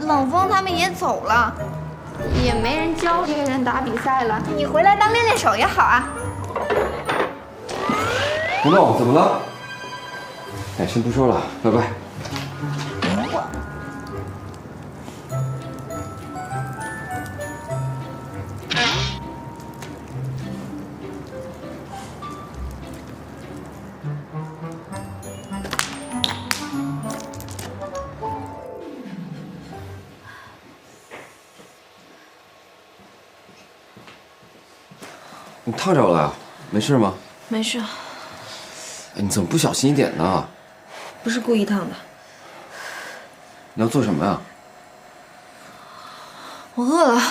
冷风他们也走了，也没人教这个人打比赛了。你回来当练练手也好啊。胡弄，怎么了？哎，先不说了，拜拜。你烫着了，没事吗？没事，哎，你怎么不小心一点呢？不是故意烫的。你要做什么呀？我饿了，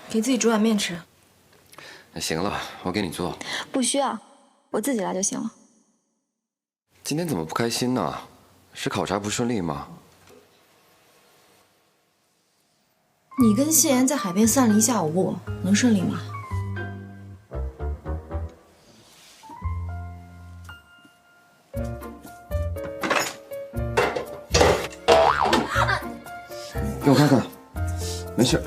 给自己煮碗面吃。那行了，我给你做。不需要，我自己来就行了。今天怎么不开心呢？是考察不顺利吗？你跟谢妍在海边散了一下午步，能顺利吗？给我看看，没事。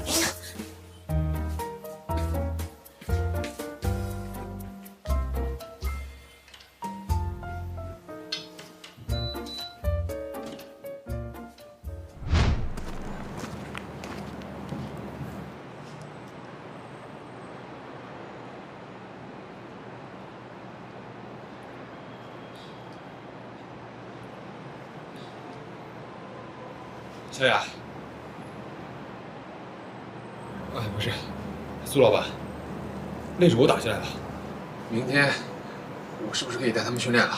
小雅，哎，不是，苏老板，那是我打下来的。明天我是不是可以带他们训练了？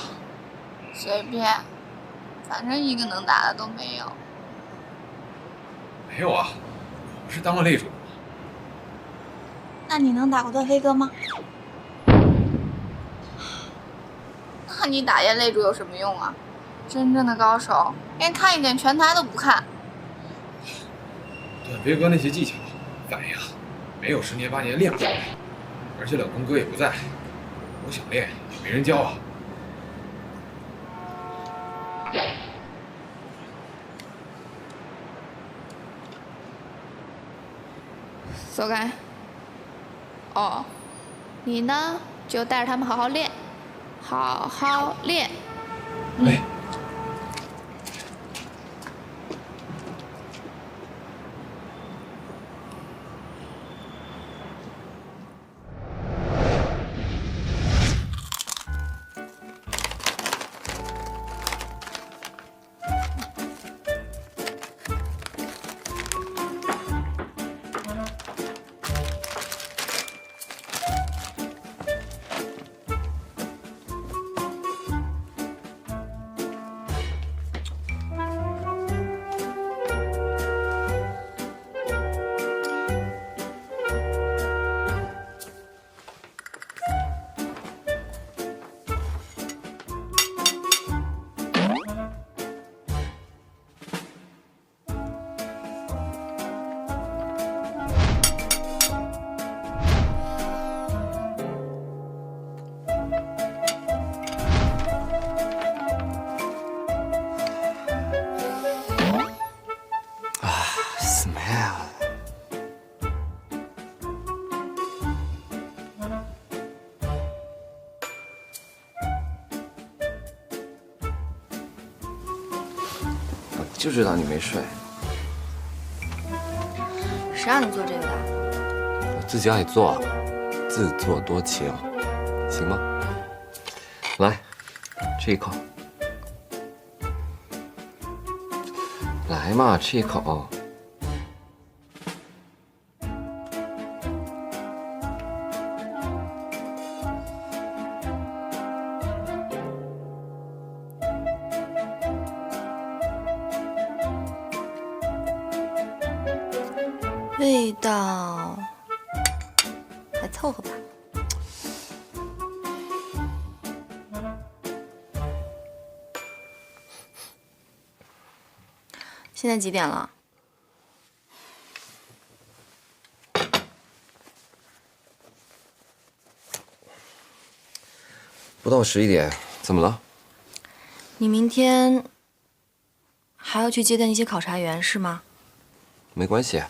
随便，反正一个能打的都没有。没有啊，我不是当了擂主吗？那你能打过段飞哥吗？那你打赢擂主有什么用啊？真正的高手连看一点拳台都不看。段飞哥那些技巧、反应，没有10年8年练不出来，而且冷风哥也不在，我想练也没人教啊。走开。哦，你呢就带着他们好好练，好好练。哎。就知道你没睡。谁让你做这个的？我自己爱做，自作多情，行吗？来，吃一口。来嘛，吃一口。味道还凑合吧。现在几点了？不到11点，怎么了？你明天还要去接待那些考察员是吗？没关系，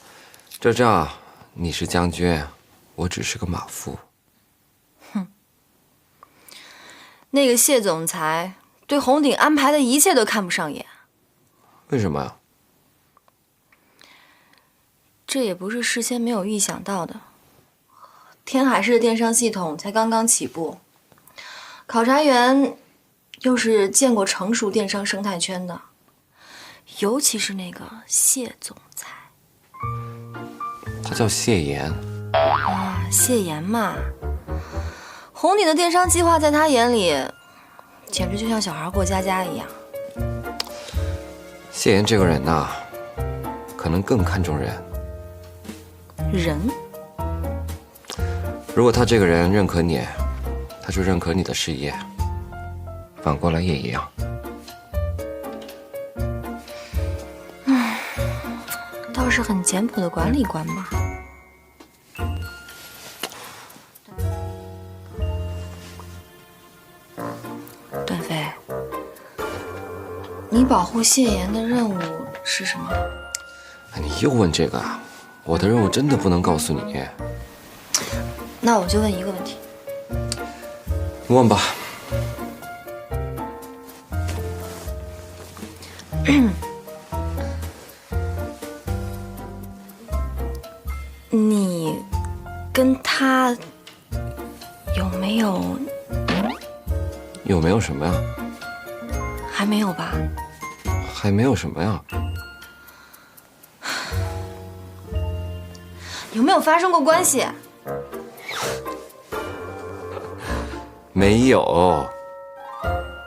就这样，你是将军，我只是个马夫。那个谢总裁对红顶安排的一切都看不上眼。为什么呀？这也不是事先没有预想到的。天海市的电商系统才刚刚起步，考察员又是见过成熟电商生态圈的，尤其是那个谢总裁他叫谢岩。啊，谢岩嘛。红顶的电商计划在他眼里，简直就像小孩过家家一样。谢岩这个人呐，可能更看重人。人？如果他这个人认可你，他就认可你的事业，反过来也一样。倒是很简朴的管理观嘛。段飞，你保护谢岩的任务是什么？哎，你又问这个啊？我的任务真的不能告诉你。那我就问一个问题。你问吧。你跟他有没有？有没有什么呀？还没有吧？还没有什么呀？有没有发生过关系？没有。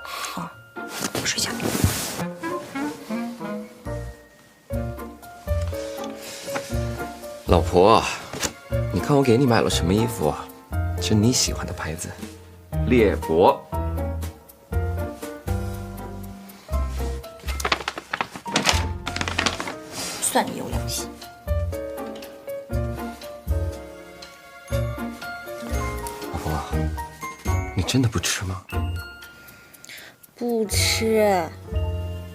好，我睡觉。老婆，你看我给你买了什么衣服啊？是你喜欢的牌子，猎博。算你有良心。老婆，你真的不吃吗？不吃。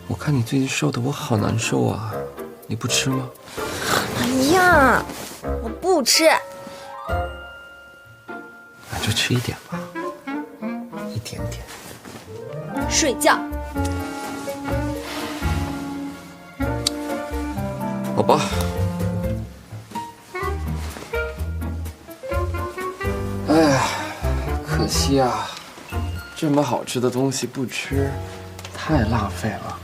我看你最近瘦的，我好难受啊！你不吃吗？哎呀，我不吃。那就吃一点吧，一点点。睡觉。好吧。哎呀，可惜啊，这么好吃的东西不吃，太浪费了。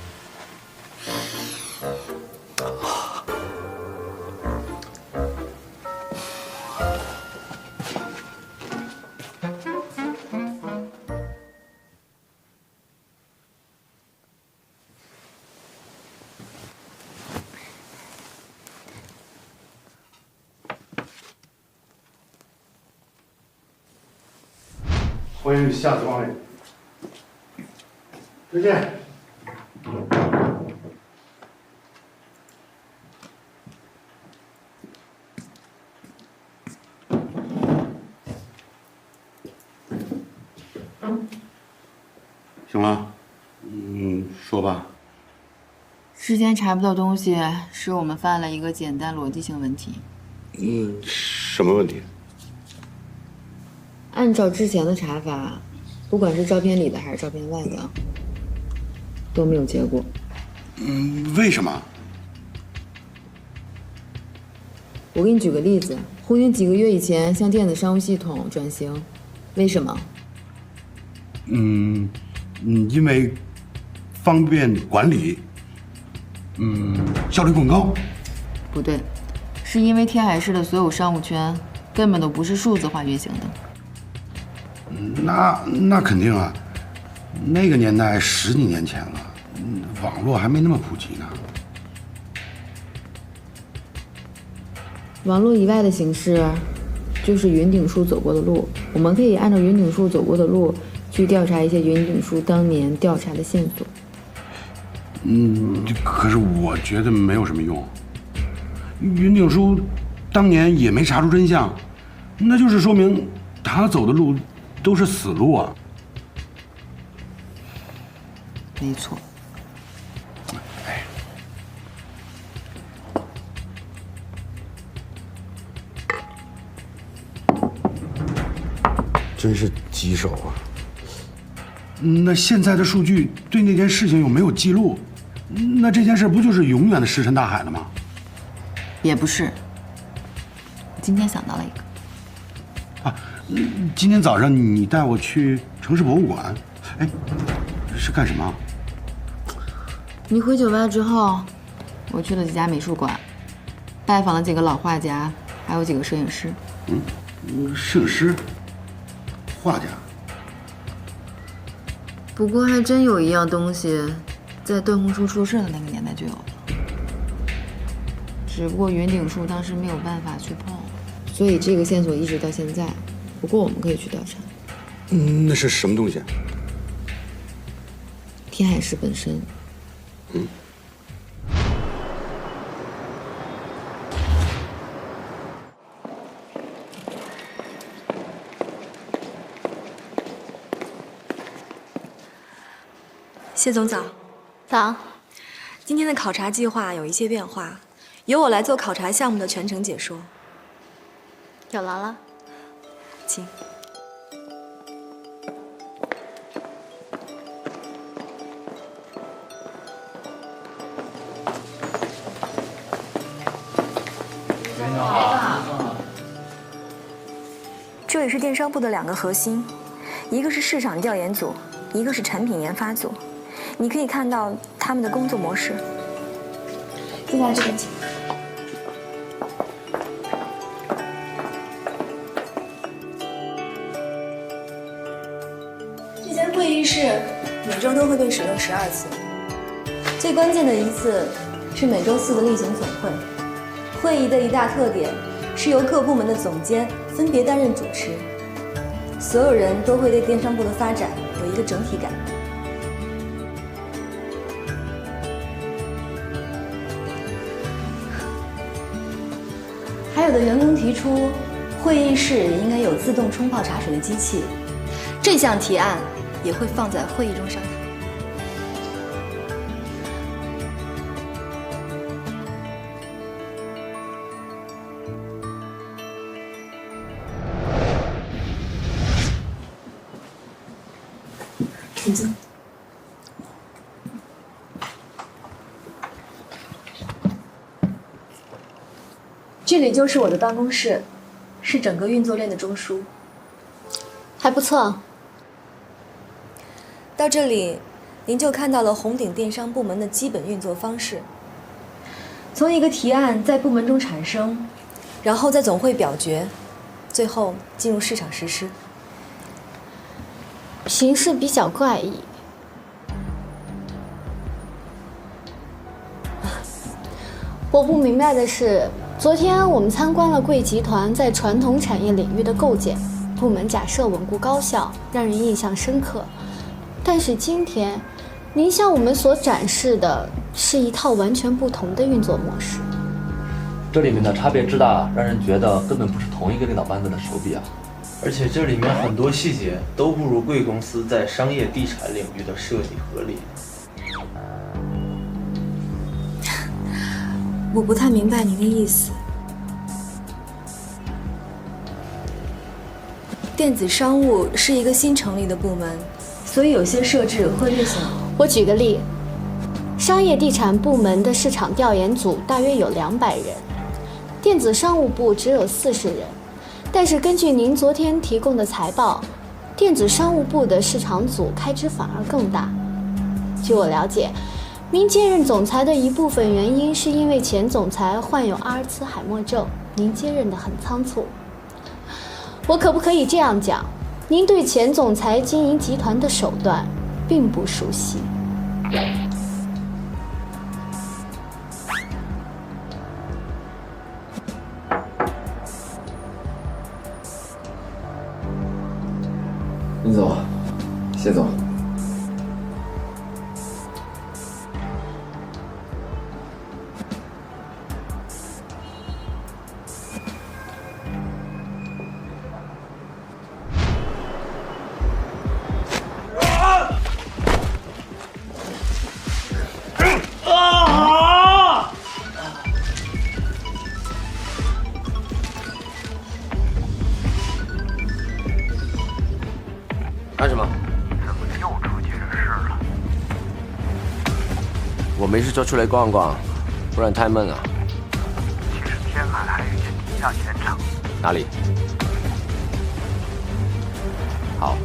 欢迎下次光临，再见。行了，说吧。事先查不到东西，是我们犯了一个简单逻辑性问题。什么问题？按照之前的查法，不管是照片里的还是照片外的，都没有结果。为什么？我给你举个例子，红云几个月以前向电子商务系统转型，为什么？因为方便管理，效率更高。不对，是因为天海市的所有商务圈根本都不是数字化运行的。那肯定啊，那个年代10几年前了，网络还没那么普及呢。网络以外的形式，就是云顶书走过的路。我们可以按照云顶书走过的路，去调查一些云顶书当年调查的线索。可是我觉得没有什么用。云顶书当年也没查出真相，那就是说明他走的路都是死路啊。没错。真是棘手啊。那现在的数据对那件事情又没有记录，那这件事不就是永远的石沉大海了吗？也不是。今天想到了一个。啊，今天早上你带我去城市博物馆，哎，是干什么？你回酒吧之后，我去了几家美术馆，拜访了几个老画家，还有几个摄影师。摄影师、画家。不过还真有一样东西，在段宏书出事的那个年代就有了，只不过云顶树当时没有办法去碰，所以这个线索一直到现在。不过我们可以去调查。那是什么东西？天海市本身。谢总早。早。今天的考察计划有一些变化，由我来做考察项目的全程解说。有劳了。请。这里是电商部的2个核心，一个是市场调研组，一个是产品研发组。你可以看到他们的工作模式。接下来这边请。这间会议室每周都会被使用12次，最关键的一次是每周4的例行总会。会议的一大特点是由各部门的总监分别担任主持，所有人都会对电商部的发展有一个整体感。还有的员工提出，会议室应该有自动冲泡茶水的机器，这项提案也会放在会议中商讨。请坐。这里就是我的办公室，是整个运作链的中枢。还不错。到这里，您就看到了红顶电商部门的基本运作方式。从一个提案在部门中产生，然后在总会表决，最后进入市场实施。形式比较怪异。我不明白的是，昨天我们参观了贵集团在传统产业领域的构建，部门假设稳固高效，让人印象深刻。但是今天，您向我们所展示的是一套完全不同的运作模式。这里面的差别之大，让人觉得根本不是同一个领导班子的手笔啊！而且这里面很多细节都不如贵公司在商业地产领域的设计合理。我不太明白您的意思。电子商务是一个新成立的部门，所以有些设置会略显。我举个例，商业地产部门的市场调研组大约有200人，电子商务部只有40人。但是根据您昨天提供的财报，电子商务部的市场组开支反而更大。据我了解，您接任总裁的一部分原因是因为前总裁患有阿尔茨海默症，您接任得很仓促。我可不可以这样讲，您对前总裁经营集团的手段并不熟悉？林总，谢总。没事就出来逛逛，不然太闷了。其实天海还有一间地下盐场。哪里？好。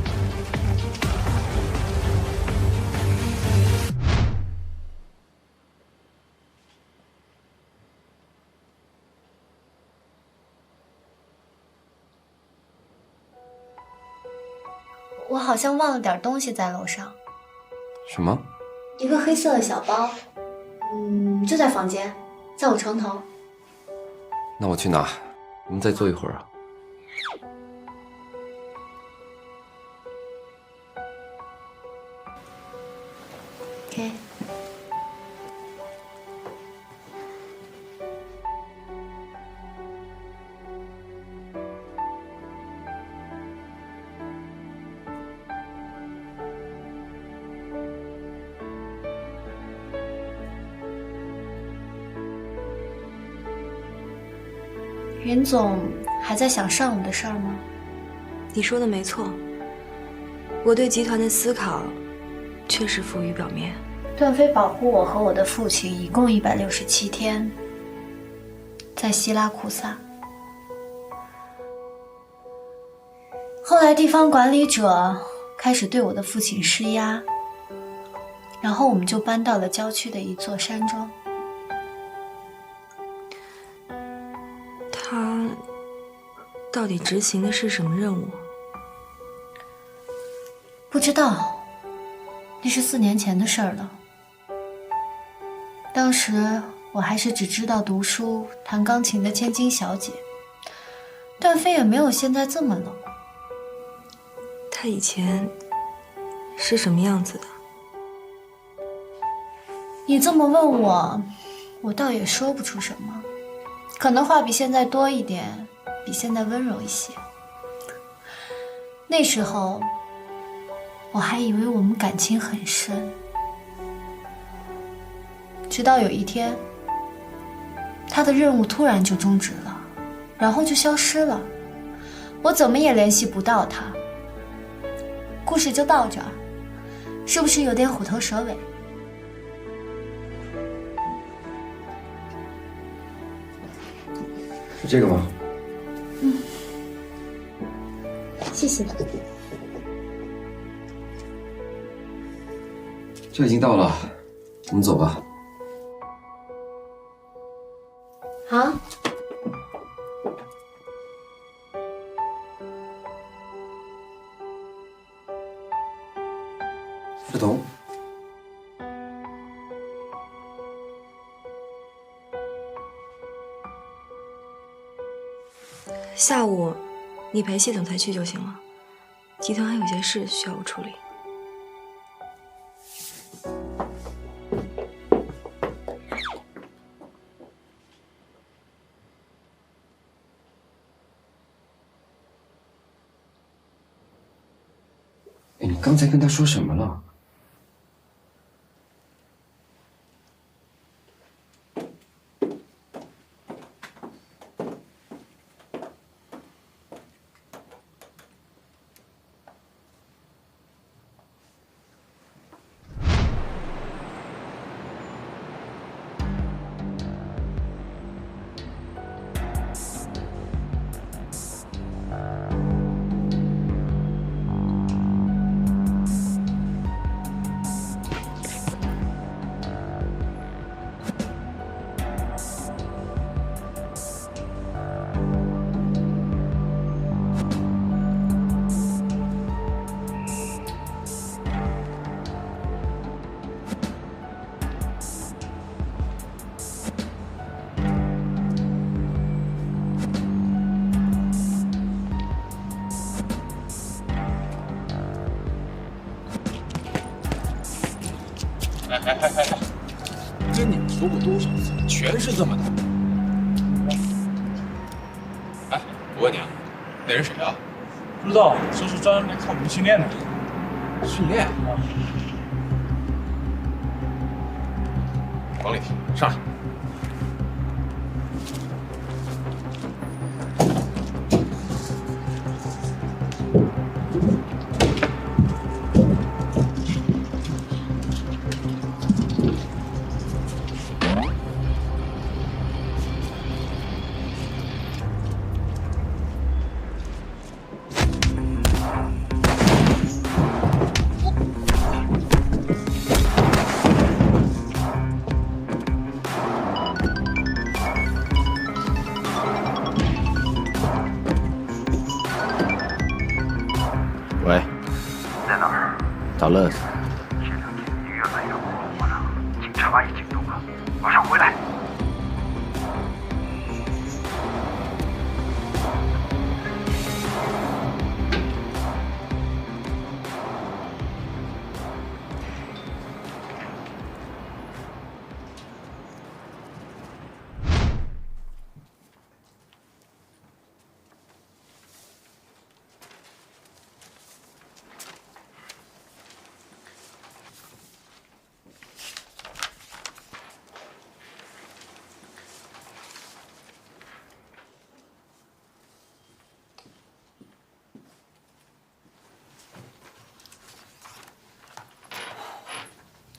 我好像忘了点东西在楼上。什么？一个黑色的小包，就在房间，在我床头。那我去拿，你们再坐一会儿啊。OK。袁总还在想上午的事儿吗？你说的没错，我对集团的思考确实浮于表面。段飞保护我和我的父亲一共167天，在希拉库萨。后来地方管理者开始对我的父亲施压，然后我们就搬到了郊区的一座山庄。他到底执行的是什么任务？不知道，那是4年前的事儿了。当时我还是只知道读书、弹钢琴的千金小姐，段飞也没有现在这么冷。他以前是什么样子的？你这么问我，我倒也说不出什么。可能话比现在多一点，比现在温柔一些。那时候，我还以为我们感情很深，直到有一天，他的任务突然就终止了，然后就消失了，我怎么也联系不到他。故事就到这儿，是不是有点虎头蛇尾？是这个吗？谢谢。这已经到了，我们走吧。好。志彤。下午你陪系统才去就行了，集团还有些事需要我处理。哎，你刚才跟他说什么了？哎，跟你们说过多少次，全是这么的。哎，我问你啊，那人谁啊？不知道，说是专门来看我们训练的。训练？往里提，上来。小乐。现场紧急援外有火场，请查办已经动了，马上回来。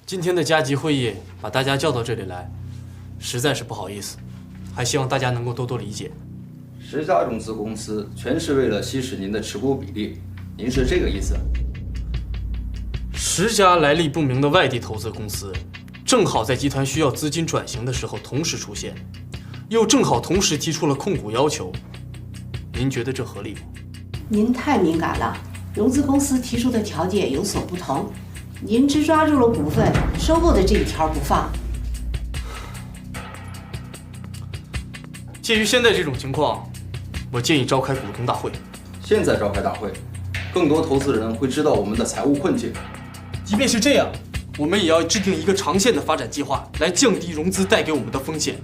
今天的加急会议把大家叫到这里来，实在是不好意思，还希望大家能够多多理解。10家融资公司全是为了稀释您的持股比例，您是这个意思？10家来历不明的外地投资公司，正好在集团需要资金转型的时候同时出现，又正好同时提出了控股要求，您觉得这合理吗？您太敏感了，融资公司提出的条件有所不同。您只抓住了股份收购的这一条不放。鉴于现在这种情况，我建议召开股东大会。现在召开大会，更多投资人会知道我们的财务困境。即便是这样，我们也要制定一个长线的发展计划，来降低融资带给我们的风险。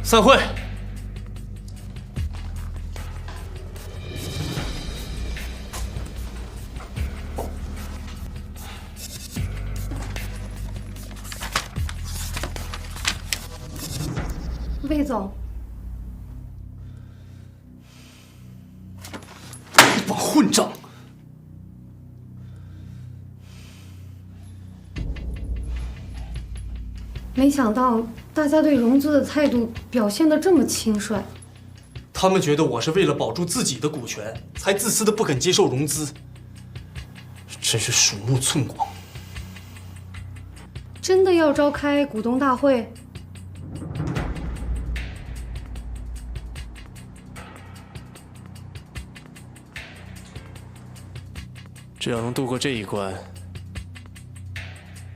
散会。魏总，一帮混账！没想到大家对融资的态度表现得这么轻率。他们觉得我是为了保住自己的股权，才自私的不肯接受融资，真是鼠目寸光。真的要召开股东大会？只要能度过这一关，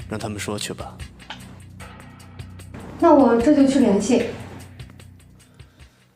让他们说去吧。那我这就去联系。